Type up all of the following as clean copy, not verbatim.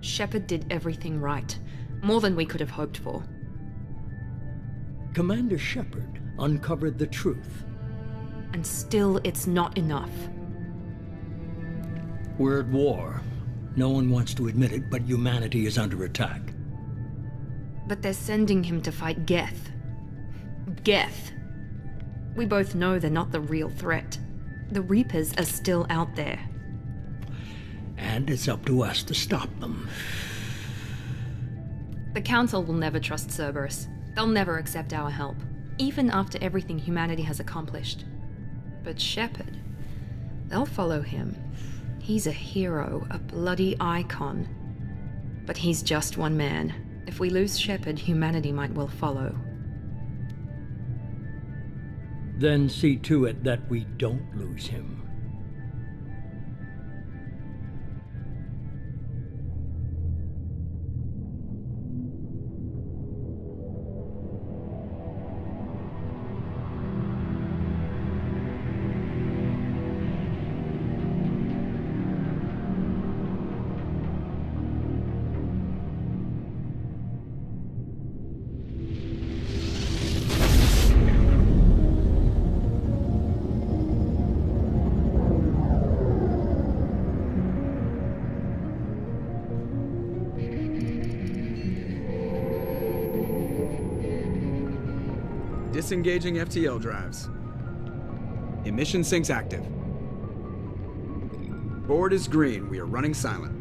Shepard did everything right. More than we could have hoped for. Commander Shepard uncovered the truth. And still, it's not enough. We're at war. No one wants to admit it, but humanity is under attack. But they're sending him to fight Geth. Geth. We both know they're not the real threat. The Reapers are still out there. And it's up to us to stop them. The Council will never trust Cerberus. They'll never accept our help, even after everything humanity has accomplished. But Shepard, they'll follow him. He's a hero, a bloody icon. But he's just one man. If we lose Shepard, humanity might well follow. Then see to it that we don't lose him. Disengaging FTL drives. Emission sinks active. Board is green. We are running silent.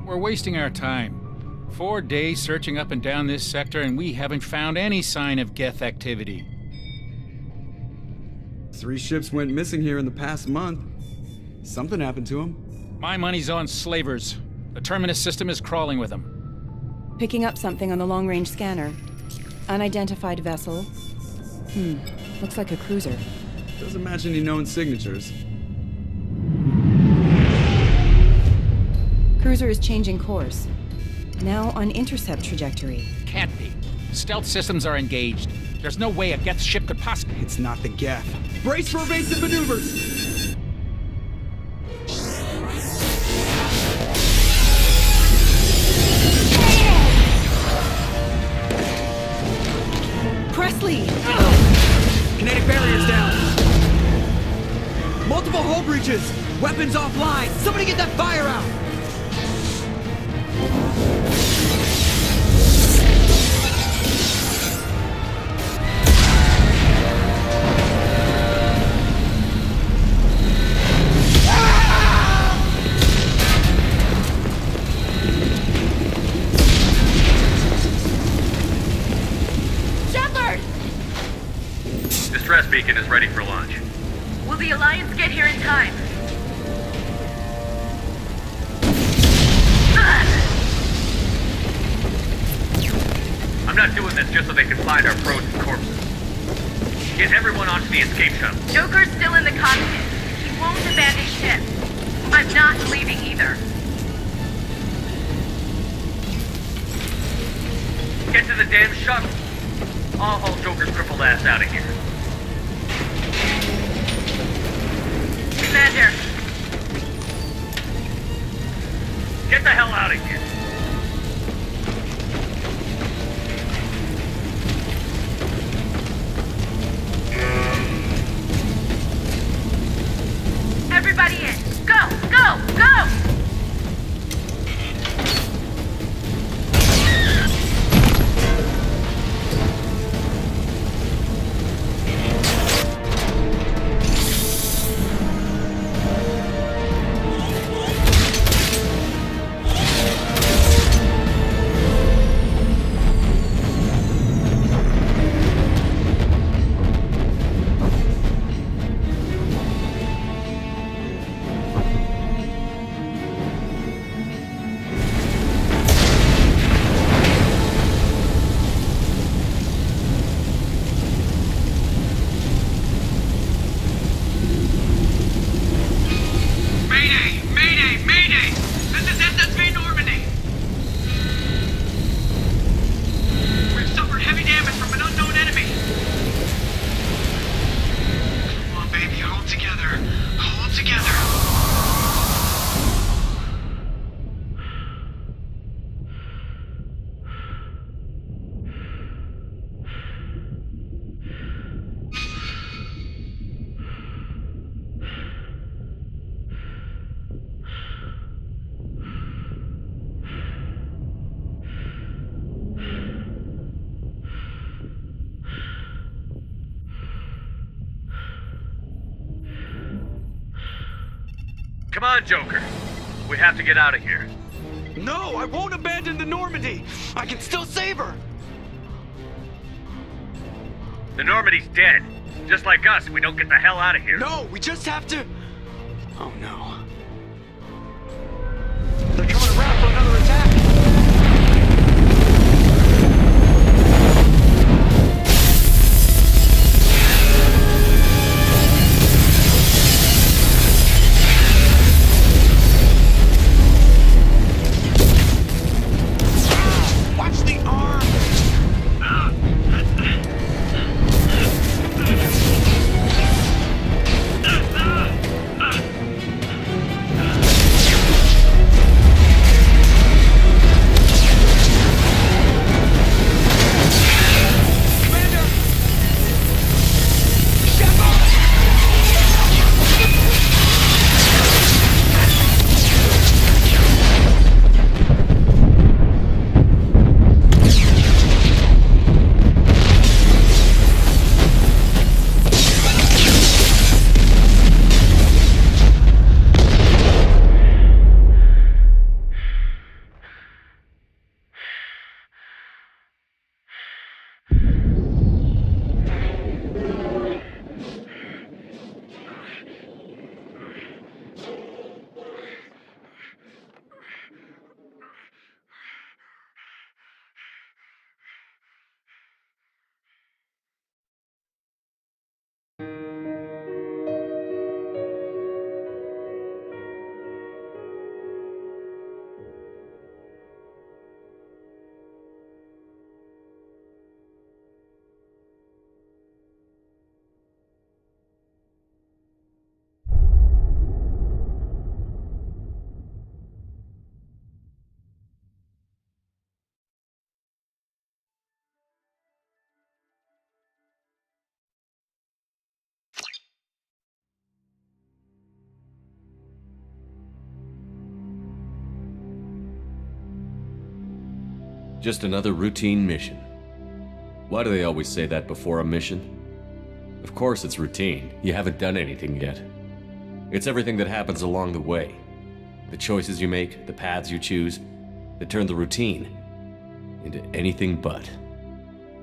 We're wasting our time. 4 days searching up and down this sector, and we haven't found any sign of Geth activity. 3 ships went missing here in the past month. Something happened to them. My money's on slavers. The Terminus system is crawling with them. Picking up something on the long-range scanner. Unidentified vessel. Looks like a cruiser. Doesn't match any known signatures. Cruiser is changing course. Now on intercept trajectory. Can't be. Stealth systems are engaged. There's no way a Geth ship could possibly... It's not the Geth. Brace for evasive maneuvers! Presley! Kinetic barriers down! Multiple hull breaches! Weapons offline! Somebody get that fire out! Distress beacon is ready for launch. Will the Alliance get here in time? I'm not doing this just so they can find our frozen corpses. Get everyone onto the escape shuttle. Joker's still in the cockpit. He won't abandon ship. I'm not leaving either. Get to the damn shuttle. I'll haul Joker's crippled ass out of here. Commander. Get the hell out of here. Everybody in. Go, go, go! Come on, Joker. We have to get out of here. No, I won't abandon the Normandy. I can still save her. The Normandy's dead. Just like us, we don't get the hell out of here. No, we just have to... Oh no. They're coming around for another attack. Watch the arm! Just another routine mission. Why do they always say that before a mission? Of course it's routine. You haven't done anything yet. It's everything that happens along the way. The choices you make, the paths you choose, that turn the routine into anything but.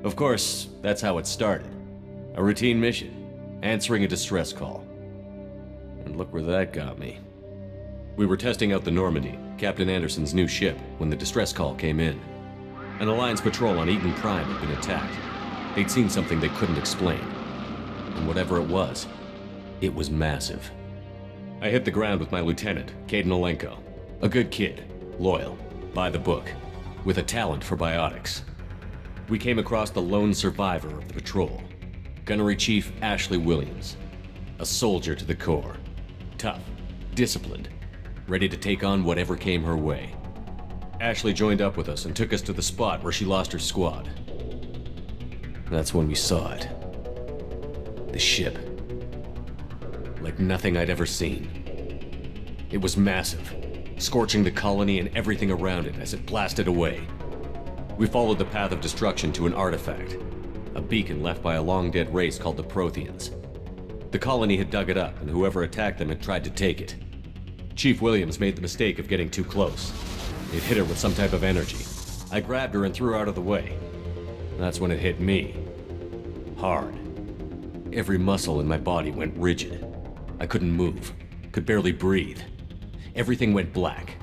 Of course, that's how it started. A routine mission, answering a distress call. And look where that got me. We were testing out the Normandy, Captain Anderson's new ship, when the distress call came in. An Alliance patrol on Eden Prime had been attacked. They'd seen something they couldn't explain. And whatever it was massive. I hit the ground with my lieutenant, Caden Olenko. A good kid, loyal, by the book, with a talent for biotics. We came across the lone survivor of the patrol, Gunnery Chief Ashley Williams. A soldier to the core. Tough, disciplined, ready to take on whatever came her way. Ashley joined up with us and took us to the spot where she lost her squad. That's when we saw it. The ship. Like nothing I'd ever seen. It was massive, scorching the colony and everything around it as it blasted away. We followed the path of destruction to an artifact, a beacon left by a long-dead race called the Protheans. The colony had dug it up, and whoever attacked them had tried to take it. Chief Williams made the mistake of getting too close. It hit her with some type of energy. I grabbed her and threw her out of the way. That's when it hit me. Hard. Every muscle in my body went rigid. I couldn't move, could barely breathe. Everything went black.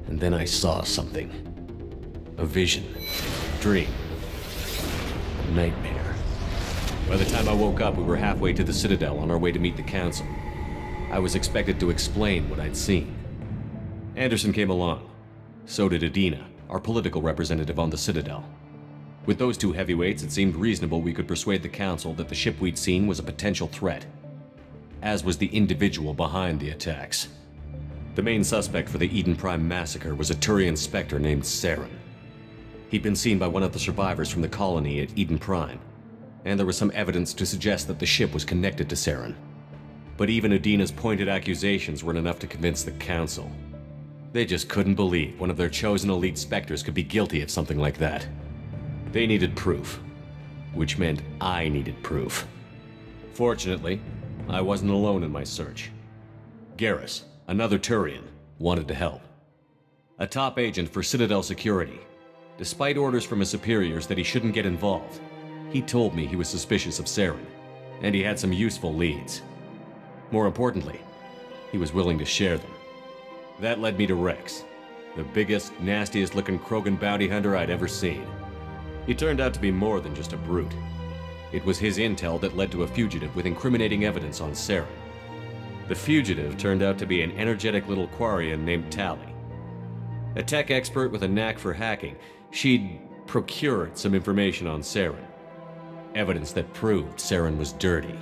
And then I saw something. A vision. A dream. A nightmare. By the time I woke up, we were halfway to the Citadel on our way to meet the Council. I was expected to explain what I'd seen. Anderson came along. So did Adina, our political representative on the Citadel. With those two heavyweights, it seemed reasonable we could persuade the Council that the ship we'd seen was a potential threat, as was the individual behind the attacks. The main suspect for the Eden Prime massacre was a Turian Spectre named Saren. He'd been seen by one of the survivors from the colony at Eden Prime, and there was some evidence to suggest that the ship was connected to Saren. But even Adina's pointed accusations weren't enough to convince the Council. They just couldn't believe one of their chosen elite Spectres could be guilty of something like that. They needed proof, which meant I needed proof. Fortunately, I wasn't alone in my search. Garrus, another Turian, wanted to help. A top agent for Citadel Security. Despite orders from his superiors that he shouldn't get involved, he told me he was suspicious of Saren, and he had some useful leads. More importantly, he was willing to share them. That led me to Rex, the biggest, nastiest-looking Krogan bounty hunter I'd ever seen. He turned out to be more than just a brute. It was his intel that led to a fugitive with incriminating evidence on Saren. The fugitive turned out to be an energetic little Quarian named Tali. A tech expert with a knack for hacking, she'd procured some information on Saren. Evidence that proved Saren was dirty.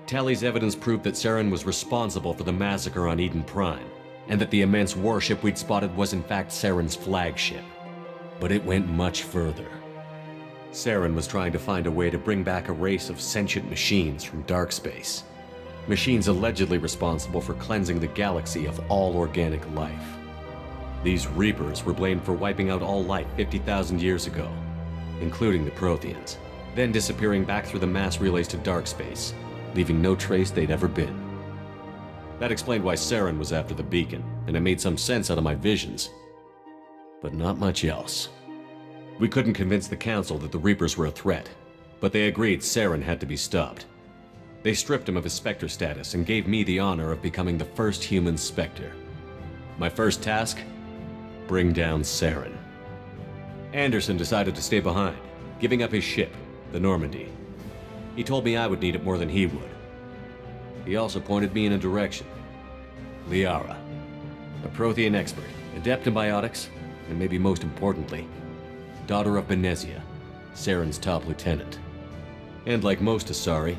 Tali's evidence proved that Saren was responsible for the massacre on Eden Prime, and that the immense warship we'd spotted was in fact Saren's flagship. But it went much further. Saren was trying to find a way to bring back a race of sentient machines from dark space. Machines allegedly responsible for cleansing the galaxy of all organic life. These Reapers were blamed for wiping out all life 50,000 years ago, including the Protheans, then disappearing back through the mass relays to dark space, leaving no trace they'd ever been. That explained why Saren was after the beacon, and it made some sense out of my visions. But not much else. We couldn't convince the Council that the Reapers were a threat, but they agreed Saren had to be stopped. They stripped him of his Spectre status and gave me the honor of becoming the first human Spectre. My first task? Bring down Saren. Anderson decided to stay behind, giving up his ship, the Normandy. He told me I would need it more than he would. He also pointed me in a direction. Liara, a Prothean expert, adept in biotics, and maybe most importantly, daughter of Benezia, Saren's top lieutenant. And like most Asari,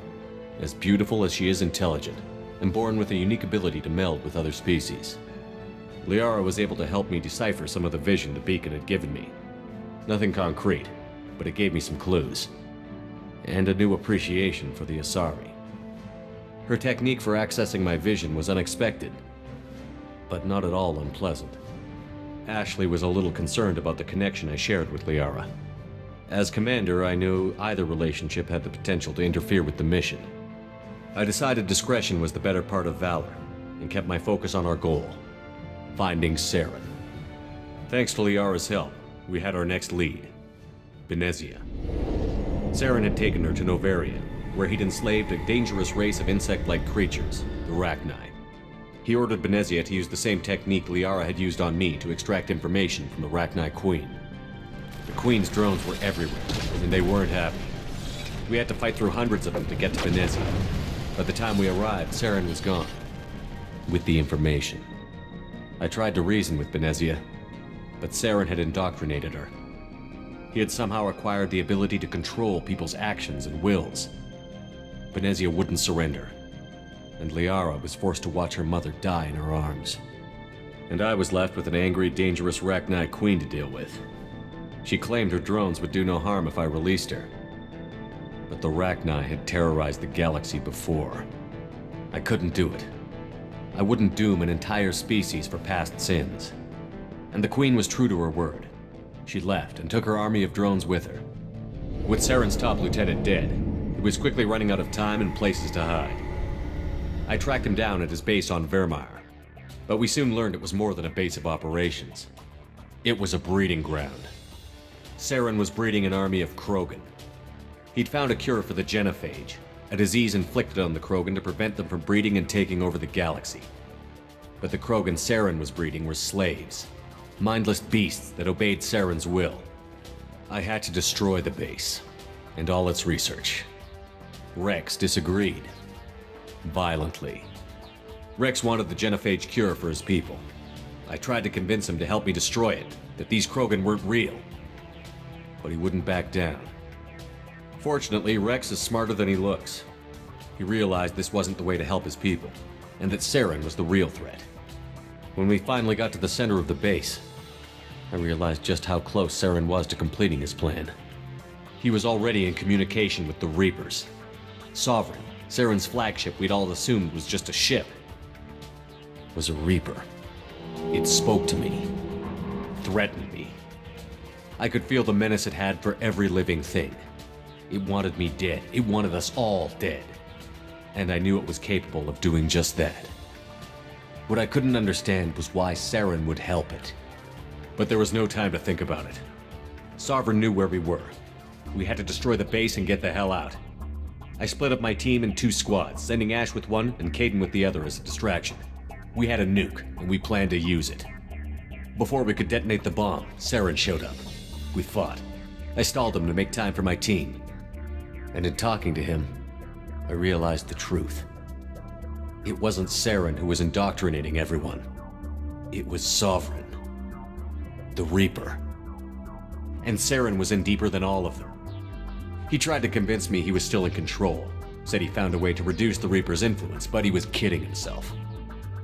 as beautiful as she is intelligent, and born with a unique ability to meld with other species. Liara was able to help me decipher some of the vision the beacon had given me. Nothing concrete, but it gave me some clues. And a new appreciation for the Asari. Her technique for accessing my vision was unexpected, but not at all unpleasant. Ashley was a little concerned about the connection I shared with Liara. As commander, I knew either relationship had the potential to interfere with the mission. I decided discretion was the better part of valor, and kept my focus on our goal, finding Saren. Thanks to Liara's help, we had our next lead, Benezia. Saren had taken her to Novaria, where he'd enslaved a dangerous race of insect-like creatures, the Rachni. He ordered Benezia to use the same technique Liara had used on me to extract information from the Rachni Queen. The Queen's drones were everywhere, and they weren't happy. We had to fight through hundreds of them to get to Benezia. By the time we arrived, Saren was gone, with the information. I tried to reason with Benezia, but Saren had indoctrinated her. He had somehow acquired the ability to control people's actions and wills. Benezia wouldn't surrender, and Liara was forced to watch her mother die in her arms. And I was left with an angry, dangerous Rachni Queen to deal with. She claimed her drones would do no harm if I released her. But the Rachni had terrorized the galaxy before. I couldn't do it. I wouldn't doom an entire species for past sins. And the Queen was true to her word. She left and took her army of drones with her. With Saren's top lieutenant dead, he was quickly running out of time and places to hide. I tracked him down at his base on Vermeer, but we soon learned it was more than a base of operations. It was a breeding ground. Saren was breeding an army of Krogan. He'd found a cure for the genophage, a disease inflicted on the Krogan to prevent them from breeding and taking over the galaxy. But the Krogan Saren was breeding were slaves, mindless beasts that obeyed Saren's will. I had to destroy the base, and all its research. Rex disagreed. Violently. Rex wanted the genophage cure for his people. I tried to convince him to help me destroy it, that these Krogan weren't real. But he wouldn't back down. Fortunately, Rex is smarter than he looks. He realized this wasn't the way to help his people, and that Saren was the real threat. When we finally got to the center of the base, I realized just how close Saren was to completing his plan. He was already in communication with the Reapers. Sovereign, Saren's flagship we'd all assumed was just a ship, was a Reaper. It spoke to me, threatened me. I could feel the menace it had for every living thing. It wanted me dead. It wanted us all dead. And I knew it was capable of doing just that. What I couldn't understand was why Saren would help it. But there was no time to think about it. Sovereign knew where we were. We had to destroy the base and get the hell out. I split up my team in 2 squads, sending Ash with one and Caden with the other as a distraction. We had a nuke, and we planned to use it. Before we could detonate the bomb, Saren showed up. We fought. I stalled him to make time for my team. And in talking to him, I realized the truth. It wasn't Saren who was indoctrinating everyone. It was Sovereign. The Reaper. And Saren was in deeper than all of them. He tried to convince me he was still in control, said he found a way to reduce the Reaper's influence, but he was kidding himself.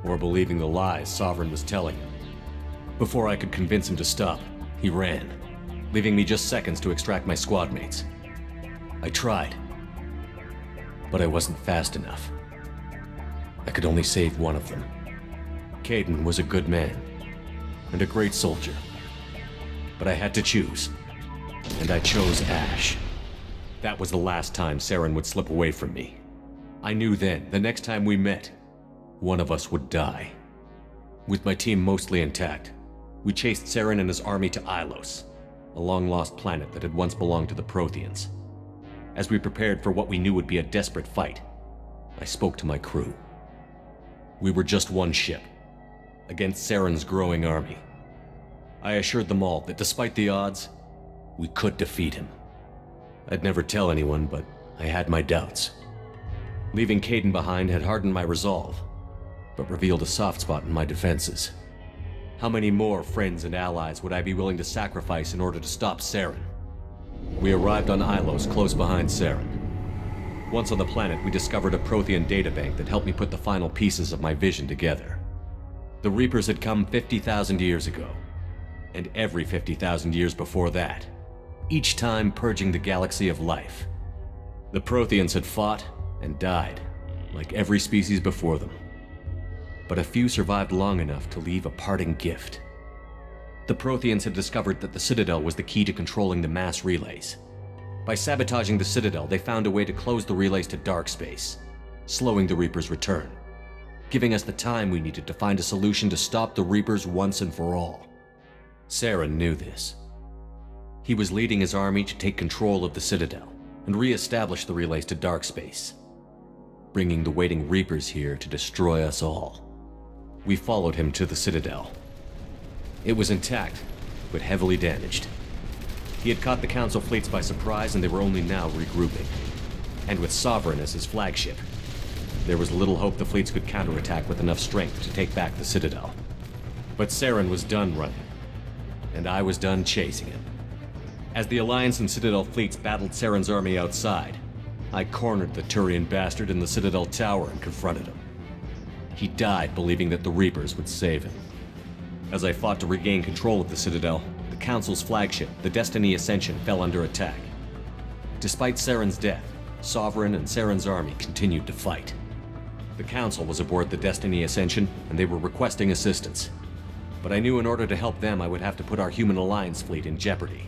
Or believing the lies Sovereign was telling him. Before I could convince him to stop, he ran, leaving me just seconds to extract my squad mates. I tried, but I wasn't fast enough. I could only save one of them. Caden was a good man, and a great soldier. But I had to choose, and I chose Ash. That was the last time Saren would slip away from me. I knew then, the next time we met, one of us would die. With my team mostly intact, we chased Saren and his army to Ilos, a long-lost planet that had once belonged to the Protheans. As we prepared for what we knew would be a desperate fight, I spoke to my crew. We were just one ship, against Saren's growing army. I assured them all that despite the odds, we could defeat him. I'd never tell anyone, but I had my doubts. Leaving Caden behind had hardened my resolve, but revealed a soft spot in my defenses. How many more friends and allies would I be willing to sacrifice in order to stop Saren? We arrived on Ilos close behind Saren. Once on the planet, we discovered a Prothean databank that helped me put the final pieces of my vision together. The Reapers had come 50,000 years ago, and every 50,000 years before that, each time purging the galaxy of life. The Protheans had fought and died, like every species before them. But a few survived long enough to leave a parting gift. The Protheans had discovered that the Citadel was the key to controlling the mass relays. By sabotaging the Citadel, they found a way to close the relays to dark space, slowing the Reapers' return, giving us the time we needed to find a solution to stop the Reapers once and for all. Saren knew this. He was leading his army to take control of the Citadel and re-establish the relays to dark space, bringing the waiting Reapers here to destroy us all. We followed him to the Citadel. It was intact, but heavily damaged. He had caught the Council fleets by surprise, and they were only now regrouping. And with Sovereign as his flagship, there was little hope the fleets could counterattack with enough strength to take back the Citadel. But Saren was done running, and I was done chasing him. As the Alliance and Citadel fleets battled Saren's army outside, I cornered the Turian bastard in the Citadel tower and confronted him. He died believing that the Reapers would save him. As I fought to regain control of the Citadel, the Council's flagship, the Destiny Ascension, fell under attack. Despite Saren's death, Sovereign and Saren's army continued to fight. The Council was aboard the Destiny Ascension, and they were requesting assistance. But I knew in order to help them, I would have to put our Human Alliance fleet in jeopardy.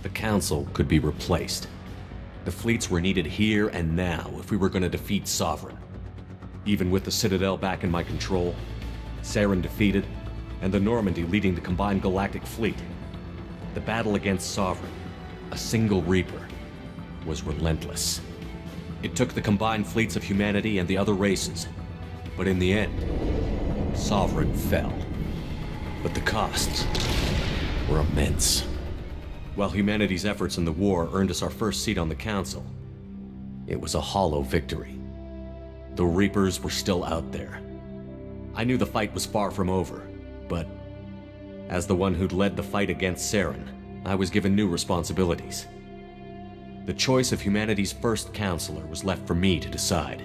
The Council could be replaced. The fleets were needed here and now if we were going to defeat Sovereign. Even with the Citadel back in my control, Saren defeated, and the Normandy leading the combined galactic fleet, the battle against Sovereign, a single Reaper, was relentless. It took the combined fleets of humanity and the other races, but in the end, Sovereign fell. But the costs were immense. While humanity's efforts in the war earned us our first seat on the Council, it was a hollow victory. The Reapers were still out there. I knew the fight was far from over, but as the one who'd led the fight against Saren, I was given new responsibilities. The choice of humanity's first counselor was left for me to decide.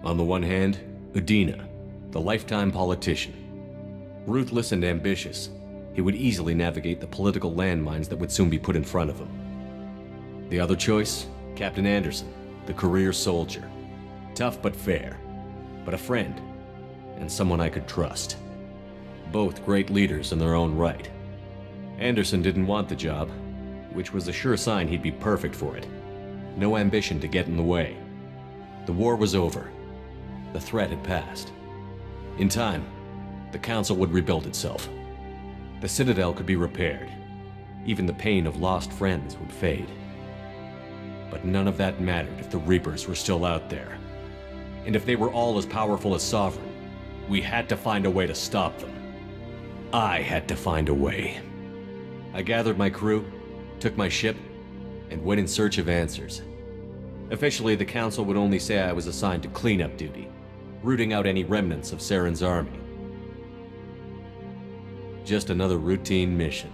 On the one hand, Udina, the lifetime politician. Ruthless and ambitious, he would easily navigate the political landmines that would soon be put in front of him. The other choice, Captain Anderson, the career soldier. Tough but fair, but a friend, and someone I could trust. Both great leaders in their own right. Anderson didn't want the job, which was a sure sign he'd be perfect for it. No ambition to get in the way. The war was over. The threat had passed. In time, the Council would rebuild itself. The Citadel could be repaired. Even the pain of lost friends would fade. But none of that mattered if the Reapers were still out there. And if they were all as powerful as Sovereign, we had to find a way to stop them. I had to find a way. I gathered my crew, took my ship, and went in search of answers. Officially, the Council would only say I was assigned to cleanup duty, rooting out any remnants of Saren's army. Just another routine mission.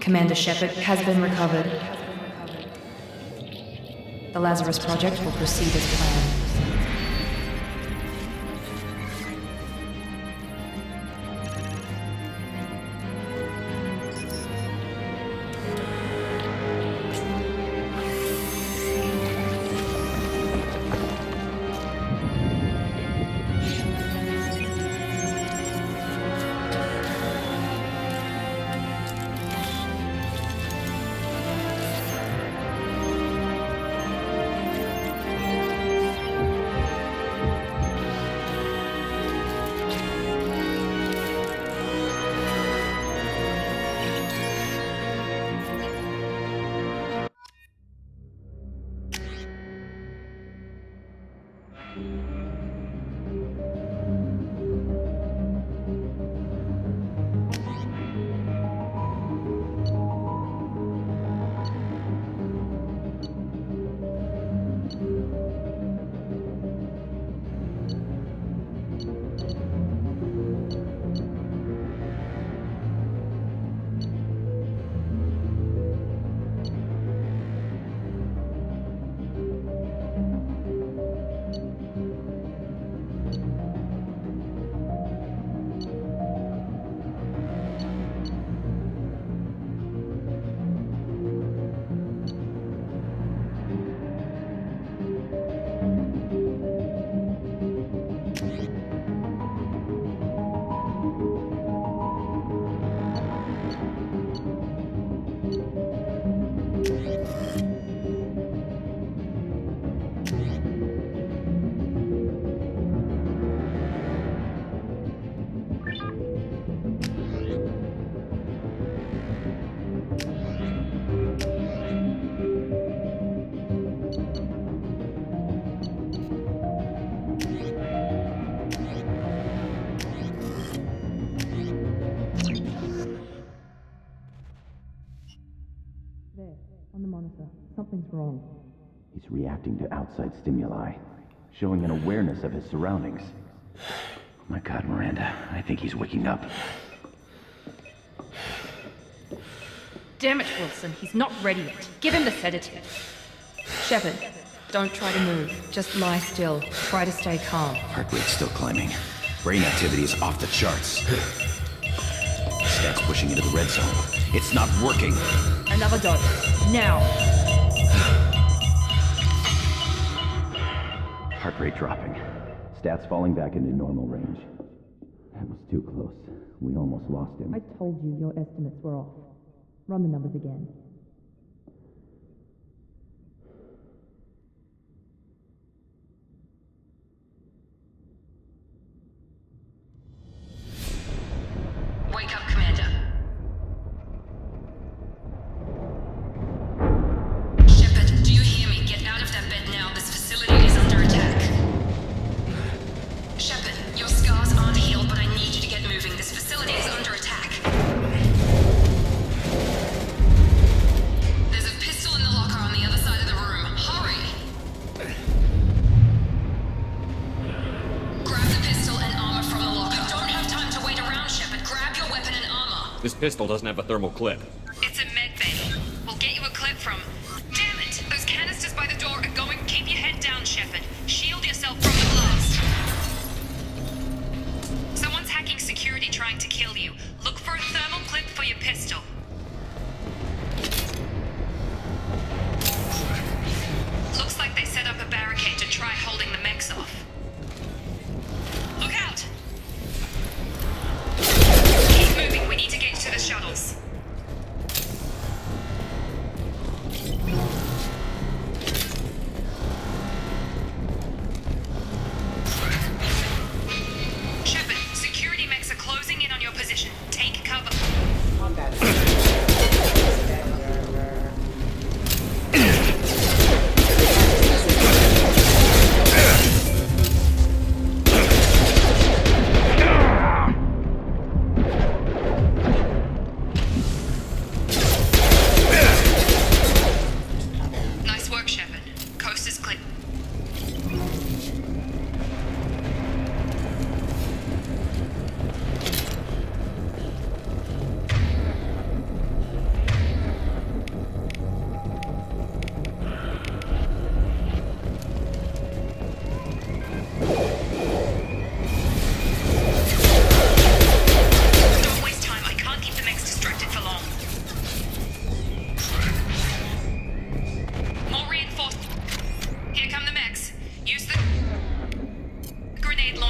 Commander Shepard has been recovered. The Lazarus Project will proceed as planned. Something's wrong. He's reacting to outside stimuli, showing an awareness of his surroundings. Oh my God, Miranda, I think he's waking up. Damn it, Wilson, he's not ready yet. Give him the sedative. Shepard, don't try to move. Just lie still. Try to stay calm. Heart rate's still climbing. Brain activity is off the charts. Stats pushing into the red zone. It's not working. Another dose. Now. Heart rate dropping. Stats falling back into normal range. That was too close. We almost lost him. I told you your estimates were off. Run the numbers again. Wake up, Commander. Shepard, do you hear me? Get out of that bed now. This facility is under attack. Shepard, your scars aren't healed, but I need you to get moving. This facility is under attack. There's a pistol in the locker on the other side of the room. Hurry! Grab the pistol and armor from the locker. You don't have time to wait around, Shepard. Grab your weapon and armor. This pistol doesn't have a thermal clip. It's a med bay. We'll get you a clip from... Damn it! Those canisters by the door are going... Keep your head down, Shepard. Shield yourself from the blast. Someone's hacking security trying to kill you. Look for a thermal clip for your pistol. Looks like they set up a barricade to try holding the mechs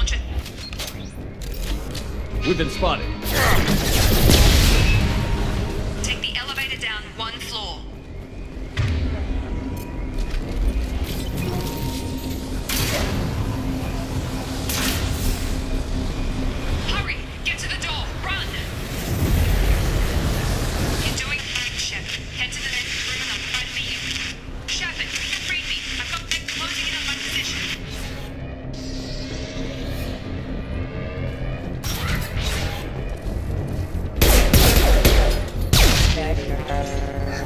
launch it. We've been spotted. Take the elevator down 1 floor. Hurry! Get to the door! Run! You're doing fine, Shep. Head to the next room and I'll try to meet you. Shepard, read me. I've got them closing in on my position.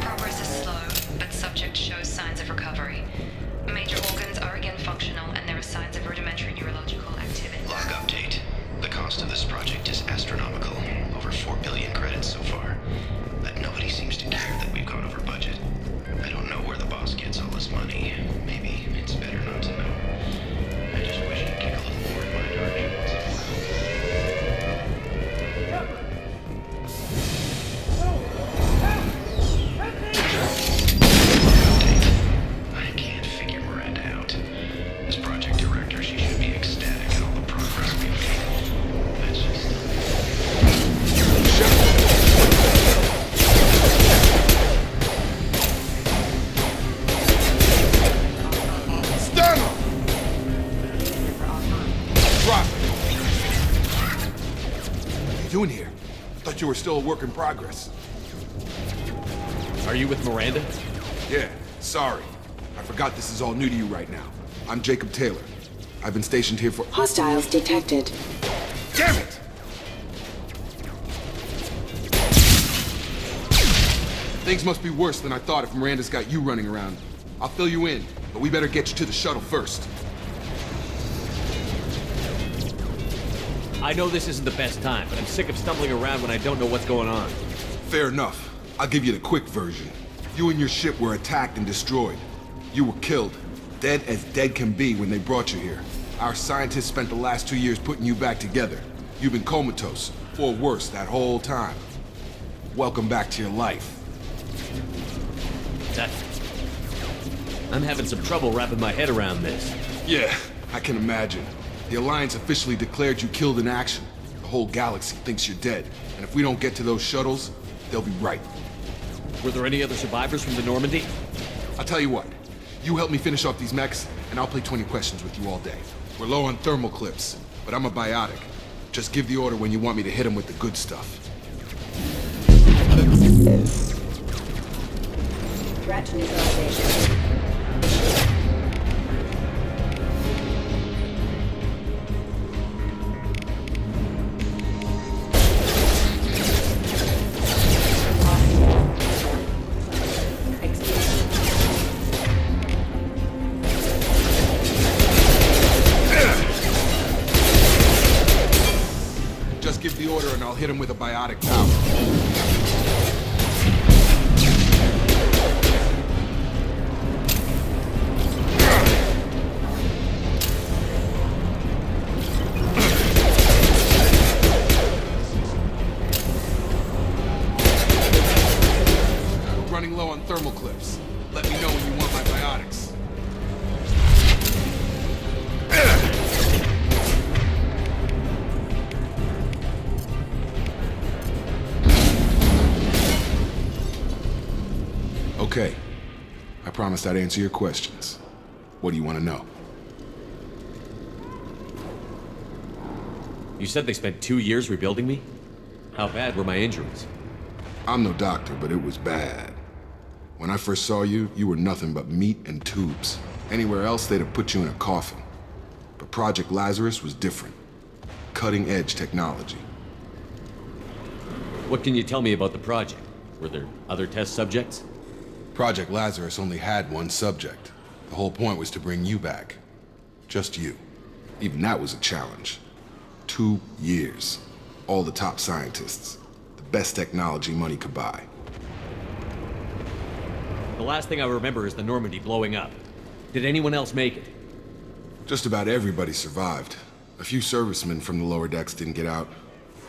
Progress is slow, but subject shows signs of recovery. Major organs are again functional, and there are signs of rudimentary neurological activity. Log update. The cost of this project is astronomical. Over 4 billion credits so far. But nobody seems to care that we've gone over budget. I don't know where the boss gets all this money. Maybe it's better not to know. I just wish he'd kick a little more in my direction once in a while. I can't figure Miranda out. As project director, she should be ecstatic at all the progress we've made. That's just... Stun him! Drop it. What are you doing here? I thought you were still a work in progress. Are you with Miranda? Yeah, sorry. I forgot this is all new to you right now. I'm Jacob Taylor. I've been stationed here for— Hostiles detected. Damn it! Things must be worse than I thought if Miranda's got you running around. I'll fill you in, but we better get you to the shuttle first. I know this isn't the best time, but I'm sick of stumbling around when I don't know what's going on. Fair enough. I'll give you the quick version. You and your ship were attacked and destroyed. You were killed. Dead as dead can be when they brought you here. Our scientists spent the last 2 years putting you back together. You've been comatose, or worse, that whole time. Welcome back to your life. I'm having some trouble wrapping my head around this. Yeah, I can imagine. The Alliance officially declared you killed in action. The whole galaxy thinks you're dead, and if we don't get to those shuttles, they'll be right. Were there any other survivors from the Normandy? I'll tell you what. You help me finish off these mechs, and I'll play 20 questions with you all day. We're low on thermal clips, but I'm a biotic. Just give the order when you want me to hit them with the good stuff. Threat neutralization. Just give the order and I'll hit him with a biotic power. Running low on thermal clips. Let me know when you want my biotics. Okay. I promised I'd answer your questions. What do you want to know? You said they spent 2 years rebuilding me? How bad were my injuries? I'm no doctor, but it was bad. When I first saw you, you were nothing but meat and tubes. Anywhere else, they'd have put you in a coffin. But Project Lazarus was different. Cutting-edge technology. What can you tell me about the project? Were there other test subjects? Project Lazarus only had one subject. The whole point was to bring you back. Just you. Even that was a challenge. 2 years. All the top scientists. The best technology money could buy. The last thing I remember is the Normandy blowing up. Did anyone else make it? Just about everybody survived. A few servicemen from the lower decks didn't get out.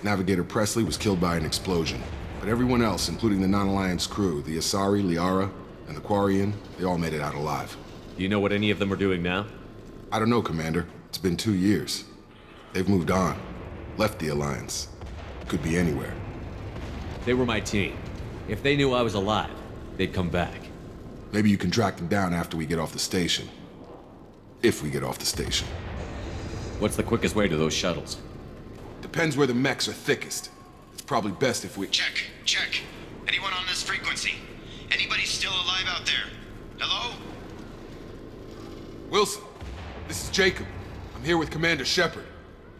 Navigator Presley was killed by an explosion. But everyone else, including the non-Alliance crew, the Asari, Liara, and the Quarian, they all made it out alive. Do you know what any of them are doing now? I don't know, Commander. It's been 2 years. They've moved on. Left the Alliance. Could be anywhere. They were my team. If they knew I was alive, they'd come back. Maybe you can track them down after we get off the station. If we get off the station. What's the quickest way to those shuttles? Depends where the mechs are thickest. It's probably best if we... Check. Anyone on this frequency? Anybody still alive out there? Hello? Wilson, this is Jacob. I'm here with Commander Shepard.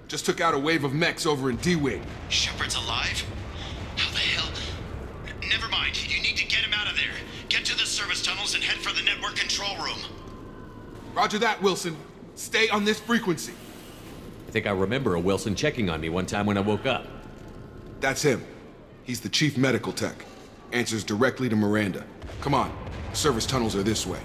Just took out a wave of mechs over in D-Wing. Shepard's alive? How the hell? Never mind. You need to get him out of there. Get to the service tunnels and head for the network control room. Roger that, Wilson. Stay on this frequency. I think I remember a Wilson checking on me one time when I woke up. That's him. He's the chief medical tech. Answers directly to Miranda. Come on. Service tunnels are this way.